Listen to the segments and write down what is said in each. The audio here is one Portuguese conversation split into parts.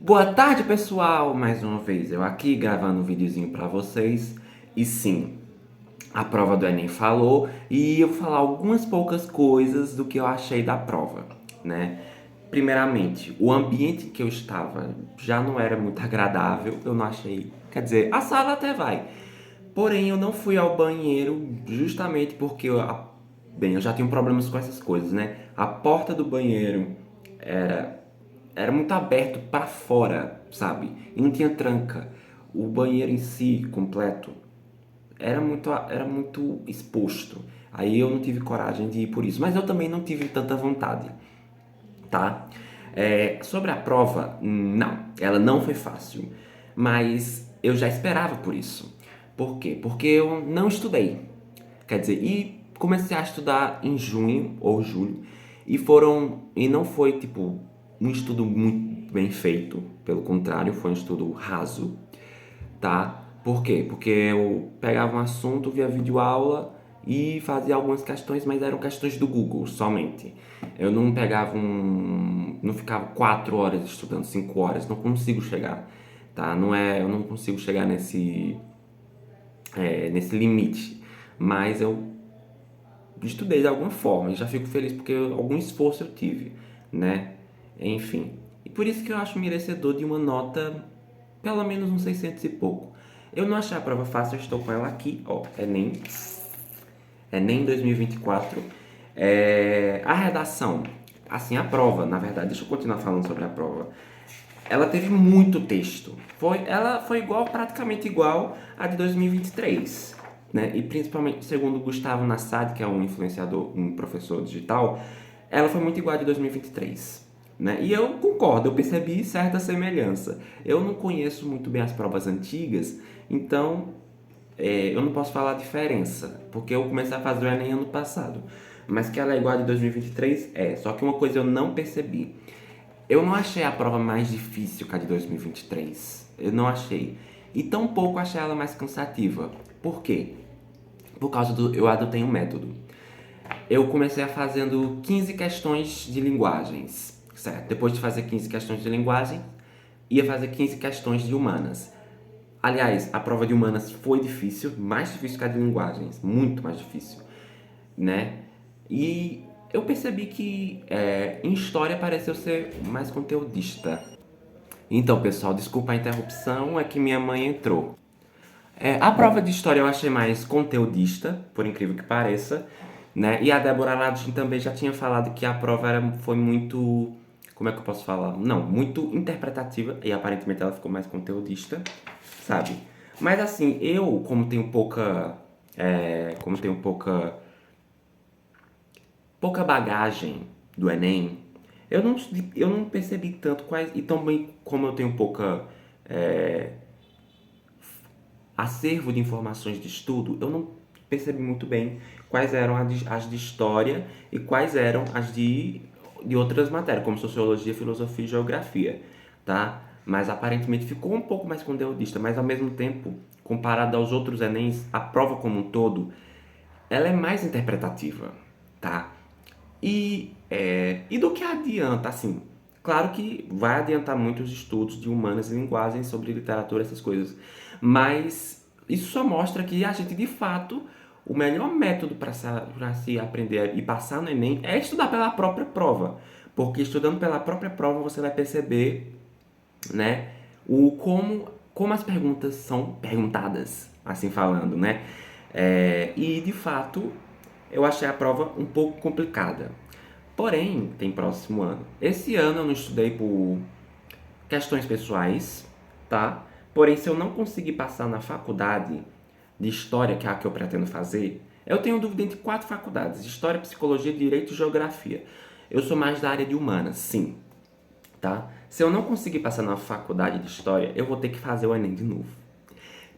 Boa tarde, pessoal! Mais uma vez eu aqui gravando um videozinho pra vocês. E sim, a prova do Enem falou e eu vou falar algumas poucas coisas do que eu achei da prova, né? Primeiramente, o ambiente que eu estava já não era muito agradável, eu não achei. Quer dizer, a sala até vai. Porém, eu não fui ao banheiro justamente porque bem, eu já tenho problemas com essas coisas, né? A porta do banheiro era muito aberto para fora, sabe? E não tinha tranca. O banheiro em si, completo, era muito exposto. Aí eu não tive coragem de ir por isso. Mas eu também não tive tanta vontade, tá? Sobre a prova, não. Ela não foi fácil. Mas eu já esperava por isso. Por quê? Porque eu não estudei. Quer dizer, e comecei a estudar em junho ou julho. E não foi tipo um estudo muito bem feito. Pelo contrário, foi um estudo raso, tá? Por quê? Porque eu pegava um assunto, via videoaula e fazia algumas questões, mas eram questões do Google somente. Eu não pegava não ficava 4 horas estudando, 5 horas, não consigo chegar, tá? Eu não consigo chegar nesse limite, mas eu estudei de alguma forma e já fico feliz porque algum esforço eu tive, né? Enfim, e por isso que eu acho merecedor de uma nota pelo menos uns 600 e pouco. Eu não achei a prova fácil, eu estou com ela aqui, ó, Enem 2024. A redação, assim, a prova, na verdade, deixa eu continuar falando sobre a prova. Ela teve muito texto. Ela foi praticamente igual à de 2023, né? E principalmente, segundo o Gustavo Nassad, que é um influenciador, um professor digital, ela foi muito igual à de 2023. Né? E eu concordo, eu percebi certa semelhança. Eu não conheço muito bem as provas antigas, então eu não posso falar a diferença, porque eu comecei a fazer o Enem ano passado. Mas que ela é igual a de 2023, só que uma coisa eu não percebi. Eu não achei a prova mais difícil que a de 2023. Eu não achei. E tampouco achei ela mais cansativa. Por quê? Por causa do. Eu adotei um método. Eu comecei a fazendo 15 questões de linguagens, certo? Depois de fazer 15 questões de linguagem, ia fazer 15 questões de humanas. Aliás, a prova de humanas foi difícil, mais difícil que a de linguagens, muito mais difícil, né? E eu percebi que em história pareceu ser mais conteudista. Então, pessoal, desculpa a interrupção, é que minha mãe entrou. A prova de história eu achei mais conteudista, por incrível que pareça, né? E a Débora Ladin também já tinha falado que a prova foi muito, como é que eu posso falar? Não, muito interpretativa e aparentemente ela ficou mais conteudista, sabe? Mas assim, eu como tenho pouca bagagem do Enem, eu não percebi tanto quais e também como eu tenho pouca é, acervo de informações de estudo, eu não percebi muito bem quais eram as de história e quais eram as de outras matérias, como sociologia, filosofia e geografia, tá? Mas aparentemente ficou um pouco mais conteudista, mas ao mesmo tempo, comparado aos outros Enems, a prova como um todo, ela é mais interpretativa, tá? E do que adianta, assim, claro que vai adiantar muito os estudos de humanas e linguagens sobre literatura, essas coisas, mas isso só mostra que a gente, de fato, o melhor método para se aprender e passar no Enem é estudar pela própria prova, porque estudando pela própria prova você vai perceber, né, como as perguntas são perguntadas, assim falando, né? E de fato, eu achei a prova um pouco complicada. Porém, tem próximo ano. Esse ano eu não estudei por questões pessoais, tá? Porém, se eu não conseguir passar na faculdade de História, que é a que eu pretendo fazer, eu tenho dúvida entre 4 faculdades: História, Psicologia, Direito e Geografia. Eu sou mais da área de humanas, sim, tá? Se eu não conseguir passar na faculdade de História, eu vou ter que fazer o Enem de novo.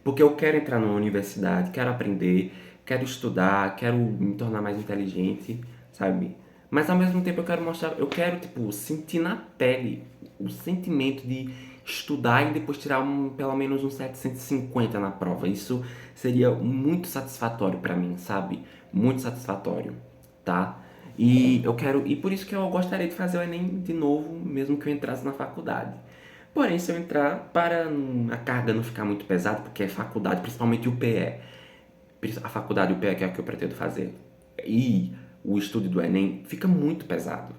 Porque eu quero entrar numa universidade, quero aprender, quero estudar, quero me tornar mais inteligente, sabe? Mas ao mesmo tempo eu quero tipo sentir na pele o sentimento de estudar e depois tirar pelo menos um 750 na prova. Isso seria muito satisfatório pra mim, sabe? Muito satisfatório, tá? E por isso que eu gostaria de fazer o Enem de novo, mesmo que eu entrasse na faculdade. Porém, se eu entrar, para a carga não ficar muito pesada, porque é faculdade, principalmente o PE, a faculdade, o PE, que é o que eu pretendo fazer, e o estudo do Enem, fica muito pesado.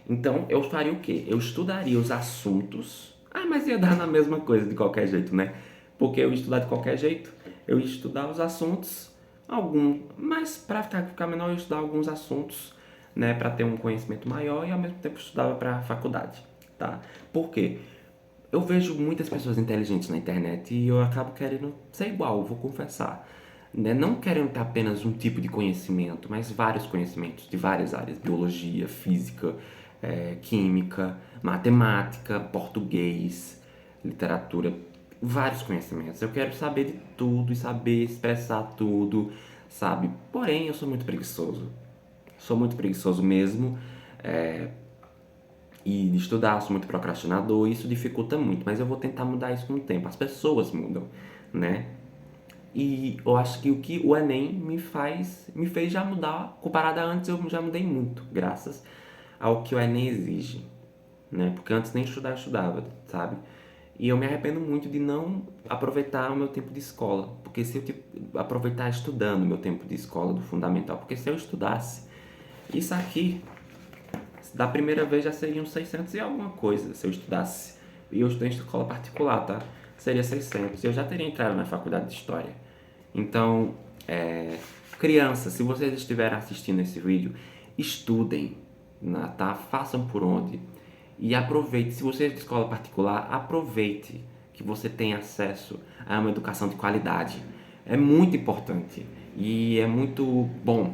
Então, eu faria o quê? Eu estudaria os assuntos. Ah, mas ia dar na mesma coisa de qualquer jeito, né? Porque eu ia estudar de qualquer jeito, eu ia estudar os assuntos, mas para ficar menor, eu ia estudar alguns assuntos, né, para ter um conhecimento maior e ao mesmo tempo estudava para a faculdade, tá? Por quê? Eu vejo muitas pessoas inteligentes na internet e eu acabo querendo ser igual, vou confessar. Né? Não querendo ter apenas um tipo de conhecimento, mas vários conhecimentos de várias áreas: biologia, física, química, matemática, português, literatura, vários conhecimentos. Eu quero saber de tudo e saber expressar tudo, sabe? Porém, eu sou muito preguiçoso. Sou muito preguiçoso mesmo. E de estudar, sou muito procrastinador, isso dificulta muito, mas eu vou tentar mudar isso com o tempo. As pessoas mudam, né? E eu acho que o que o Enem me fez já mudar, comparado a antes, eu já mudei muito, graças ao que o Enem exige, né? Porque antes nem estudar eu estudava, sabe? E eu me arrependo muito de não aproveitar o meu tempo de escola, porque se eu aproveitar estudando o meu tempo de escola do fundamental, porque se eu estudasse isso aqui, da primeira vez já seriam 600 e alguma coisa, se eu estudasse. E eu estou em escola particular, tá? Seria 600. Eu já teria entrado na faculdade de História. Então, crianças, se vocês estiverem assistindo esse vídeo, estudem, tá? Façam por onde. E aproveite, se você é de escola particular, aproveite que você tem acesso a uma educação de qualidade. É muito importante e é muito bom,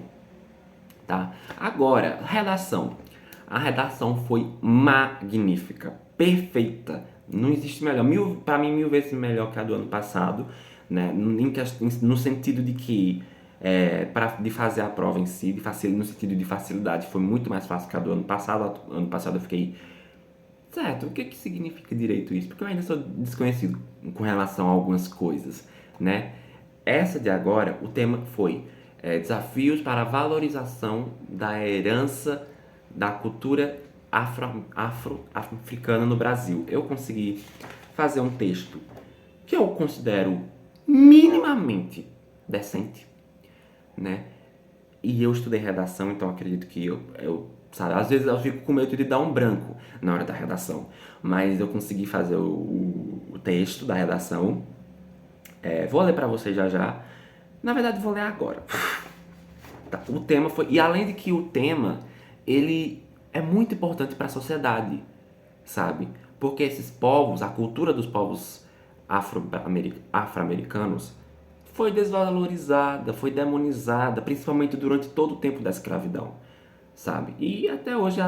tá? Agora, redação. A redação foi magnífica, perfeita. Não existe melhor. Para mim, 1000 vezes melhor que a do ano passado, né? No sentido de que, de fazer a prova em si, no sentido de facilidade, foi muito mais fácil que a do ano passado. Ano passado eu fiquei, certo, o que significa direito isso? Porque eu ainda sou desconhecido com relação a algumas coisas, né? Essa de agora, o tema foi desafios para a valorização da herança da cultura africana no Brasil. Eu consegui fazer um texto que eu considero minimamente decente, né? E eu estudei redação, então acredito que sabe, às vezes eu fico com medo de dar um branco na hora da redação, mas eu consegui fazer o texto da redação. Vou ler pra vocês já já. Na verdade, vou ler agora. Tá, o tema foi... E além de que o tema, ele é muito importante para a sociedade, sabe? Porque esses povos, a cultura dos povos afro-americanos foi desvalorizada, foi demonizada, principalmente durante todo o tempo da escravidão, sabe? E até hoje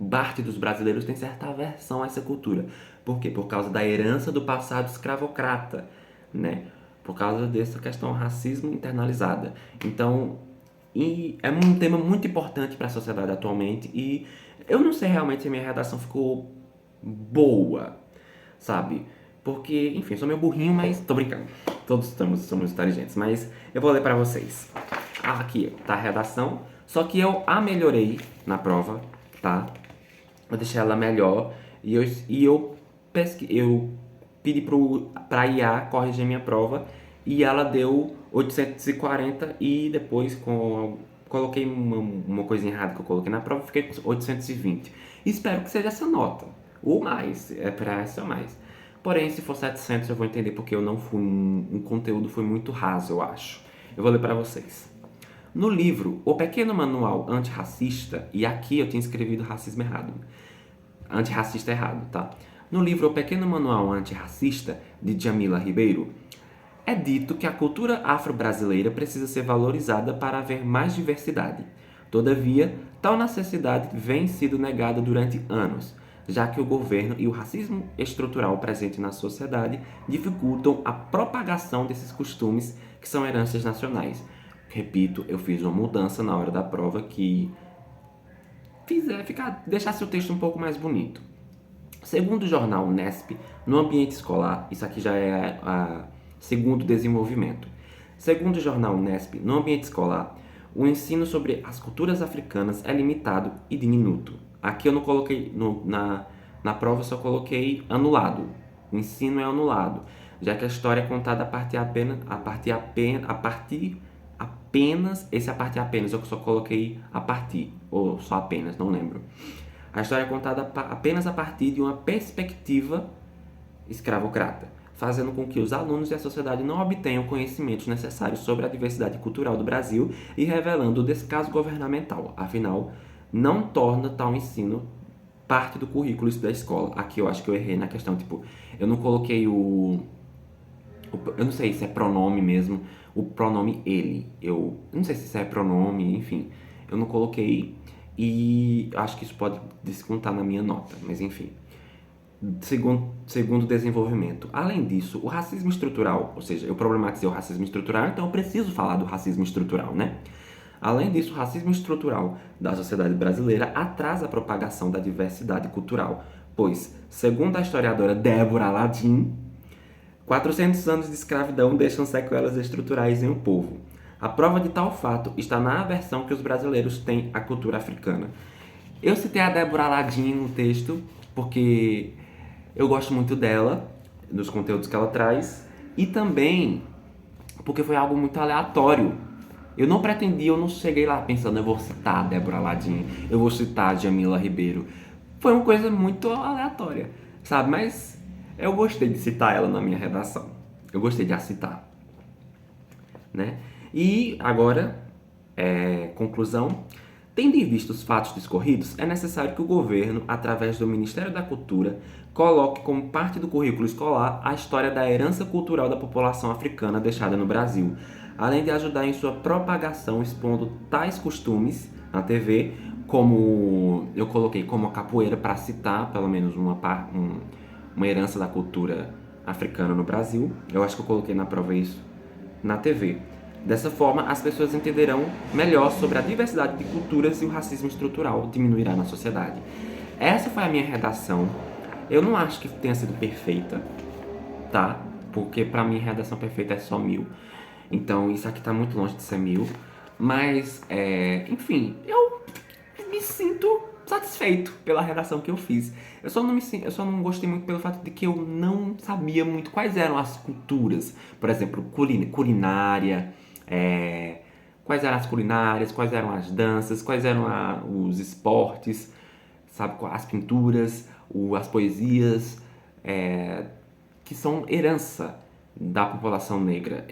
parte dos brasileiros tem certa aversão a essa cultura. Por quê? Por causa da herança do passado escravocrata, né? Por causa dessa questão racismo internalizada. Então, e é um tema muito importante para a sociedade atualmente e eu não sei realmente se a minha redação ficou boa, sabe? Porque, enfim, eu sou meio burrinho, mas tô brincando. Todos somos inteligentes, mas eu vou ler para vocês. Aqui tá a redação, só que eu a melhorei na prova, tá? Eu deixei ela melhor e eu pedi pra IA corrigir minha prova e ela deu 840 e depois coloquei uma coisinha errada que eu coloquei na prova, fiquei com 820. Espero que seja essa nota, ou mais, pra essa ou mais. Porém, se for 700 eu vou entender porque eu não fui um conteúdo foi muito raso, eu acho. Eu vou ler pra vocês. No livro O Pequeno Manual Antirracista, e aqui eu tinha escrevido racismo errado, antirracista errado, tá? No livro O Pequeno Manual Antirracista, de Djamila Ribeiro, é dito que a cultura afro-brasileira precisa ser valorizada para haver mais diversidade. Todavia, tal necessidade vem sido negada durante anos, já que o governo e o racismo estrutural presente na sociedade dificultam a propagação desses costumes que são heranças nacionais. Repito, eu fiz uma mudança na hora da prova que deixasse o texto um pouco mais bonito. Segundo o jornal Nesp, no ambiente escolar, isso aqui já é segundo desenvolvimento. Segundo o jornal Nesp, no ambiente escolar, o ensino sobre as culturas africanas é limitado e diminuto. Aqui eu não coloquei Na prova eu só coloquei anulado. O ensino é anulado, já que a história é contada apenas, eu só coloquei a partir, ou só apenas, não lembro. A história é contada apenas a partir de uma perspectiva escravocrata, fazendo com que os alunos e a sociedade não obtenham conhecimentos necessários sobre a diversidade cultural do Brasil e revelando o descaso governamental. Afinal, não torna tal ensino parte do currículo da escola. Aqui eu acho que eu errei na questão, tipo, eu não coloquei eu não sei se é pronome mesmo, o pronome ele. Eu não sei se isso é pronome, enfim. Eu não coloquei e acho que isso pode descontar na minha nota, mas enfim. Segundo desenvolvimento. Além disso, o racismo estrutural, ou seja, eu problematizei o racismo estrutural, então eu preciso falar do racismo estrutural, né? Além disso, o racismo estrutural da sociedade brasileira atrasa a propagação da diversidade cultural, pois, segundo a historiadora Débora Aladim, 400 anos de escravidão deixam sequelas estruturais em um povo. A prova de tal fato está na aversão que os brasileiros têm à cultura africana. Eu citei a Débora Aladim no texto porque eu gosto muito dela, dos conteúdos que ela traz, e também porque foi algo muito aleatório. Eu não pretendi, eu não cheguei lá pensando, eu vou citar a Débora Aladim, eu vou citar a Jamila Ribeiro. Foi uma coisa muito aleatória, sabe? Mas eu gostei de citar ela na minha redação. Eu gostei de a citar, né? E agora, conclusão. Tendo em vista os fatos discorridos, é necessário que o governo, através do Ministério da Cultura, coloque como parte do currículo escolar a história da herança cultural da população africana deixada no Brasil, além de ajudar em sua propagação expondo tais costumes na TV, como eu coloquei como a capoeira para citar pelo menos uma herança da cultura africana no Brasil. Eu acho que eu coloquei na prova isso na TV. Dessa forma, as pessoas entenderão melhor sobre a diversidade de culturas e o racismo estrutural diminuirá na sociedade. Essa foi a minha redação. Eu não acho que tenha sido perfeita, tá? Porque pra mim redação perfeita é só 1000. Então isso aqui tá muito longe de ser 1000. Mas, enfim, eu me sinto satisfeito pela redação que eu fiz. Eu só não gostei muito pelo fato de que eu não sabia muito quais eram as culturas. Por exemplo, culinária, quais eram as culinárias, quais eram as danças, quais eram os esportes, sabe, as pinturas, as poesias, que são herança da população negra.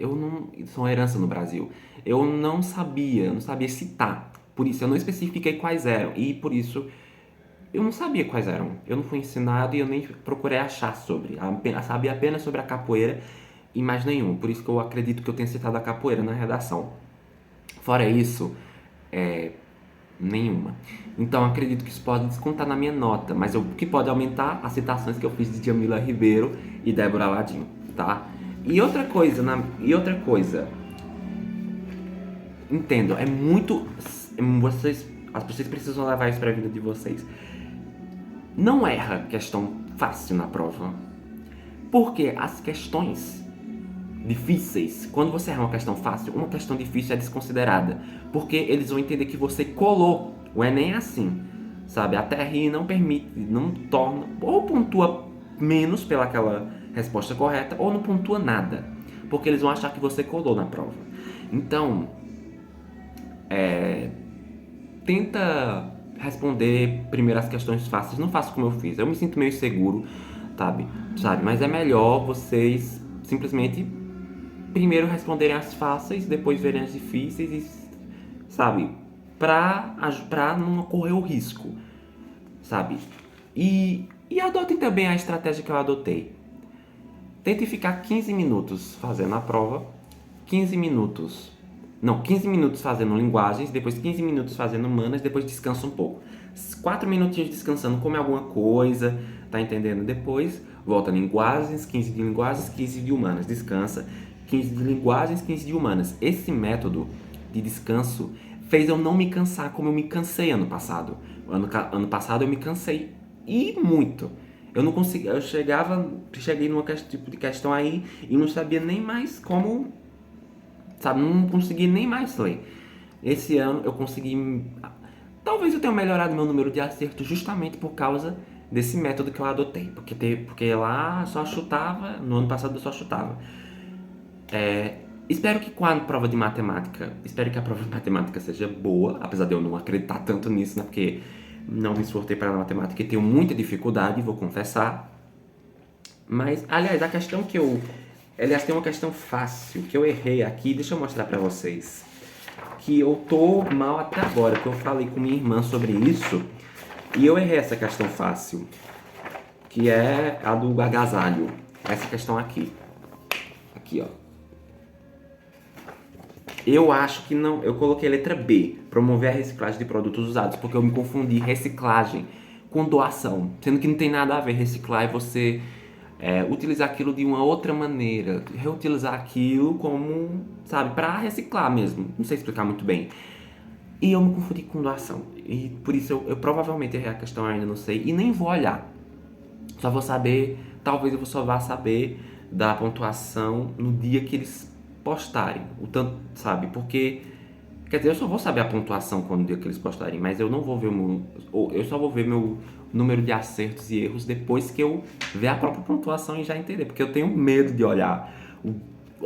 São herança no Brasil. Eu não sabia citar. Por isso eu não especifiquei quais eram e por isso eu não sabia quais eram. Eu não fui ensinado e eu nem procurei achar sobre. Sabia apenas sobre a capoeira e mais nenhum. Por isso que eu acredito que eu tenha citado a capoeira na redação. Fora isso, nenhuma. Então acredito que isso pode descontar na minha nota, mas o que pode aumentar as citações que eu fiz de Jamila Ribeiro e Débora Aladim, tá? E outra coisa, entendo, as pessoas precisam levar isso pra vida de vocês. Não erra questão fácil na prova, porque as questões difíceis, quando você erra uma questão fácil, uma questão difícil é desconsiderada, porque eles vão entender que você colou. O Enem é assim, sabe? A TRI não permite, não torna, ou pontua menos pelaquela resposta correta, ou não pontua nada, porque eles vão achar que você colou na prova. Então, tenta responder primeiro as questões fáceis, não faça como eu fiz. Eu me sinto meio inseguro, sabe? Mas é melhor vocês simplesmente primeiro responderem as fáceis, depois verem as difíceis, e, sabe? Pra não correr o risco, sabe? E adotem também a estratégia que eu adotei. Tente ficar 15 minutos fazendo a prova, 15 minutos fazendo linguagens, depois 15 minutos fazendo humanas, depois descansa um pouco. 4 minutinhos descansando, come alguma coisa, tá entendendo? Depois volta linguagens, 15 de linguagens, 15 de humanas, descansa, 15 de linguagens, 15 de humanas. Esse método de descanso fez eu não me cansar como eu me cansei ano passado. Ano passado eu me cansei, e muito. Eu não consegui, cheguei num tipo de questão aí e não sabia nem mais como, sabe, não consegui nem mais ler. Esse ano eu consegui, talvez eu tenha melhorado meu número de acertos justamente por causa desse método que eu adotei. Porque lá só chutava, no ano passado eu só chutava. Espero que com a prova de matemática, espero que a prova de matemática seja boa, apesar de eu não acreditar tanto nisso, né? Porque não me esforcei para a matemática e tenho muita dificuldade, vou confessar. Mas, aliás, a questão que eu... Aliás, tem uma questão fácil que eu errei aqui, deixa eu mostrar pra vocês. Que eu tô mal até agora, que eu falei com minha irmã sobre isso e eu errei essa questão fácil, que é a do agasalho. Essa questão aqui. Aqui, ó. Eu acho que não. Eu coloquei a letra B, promover a reciclagem de produtos usados, porque eu me confundi reciclagem com doação, sendo que não tem nada a ver. Reciclar é você utilizar aquilo de uma outra maneira, reutilizar aquilo como, sabe, para reciclar mesmo. Não sei explicar muito bem. E eu me confundi com doação. E por isso eu provavelmente errei a questão, ainda não sei. E nem vou olhar. Só vou saber, talvez eu só vá saber da pontuação no dia que eles postarem. O tanto, sabe? Porque, quer dizer, eu só vou saber a pontuação quando o dia que eles postarem, mas eu não vou ver o meu, eu só vou ver meu número de acertos e erros depois que eu ver a própria pontuação e já entender. Porque eu tenho medo de olhar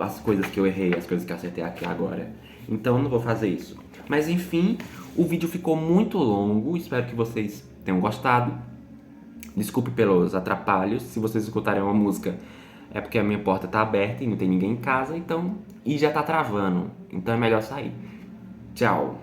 as coisas que eu errei, as coisas que eu acertei aqui agora. Então eu não vou fazer isso. Mas enfim, o vídeo ficou muito longo, espero que vocês tenham gostado. Desculpe pelos atrapalhos, se vocês escutarem uma música é porque a minha porta tá aberta e não tem ninguém em casa, então, e já tá travando, então é melhor sair. Tchau.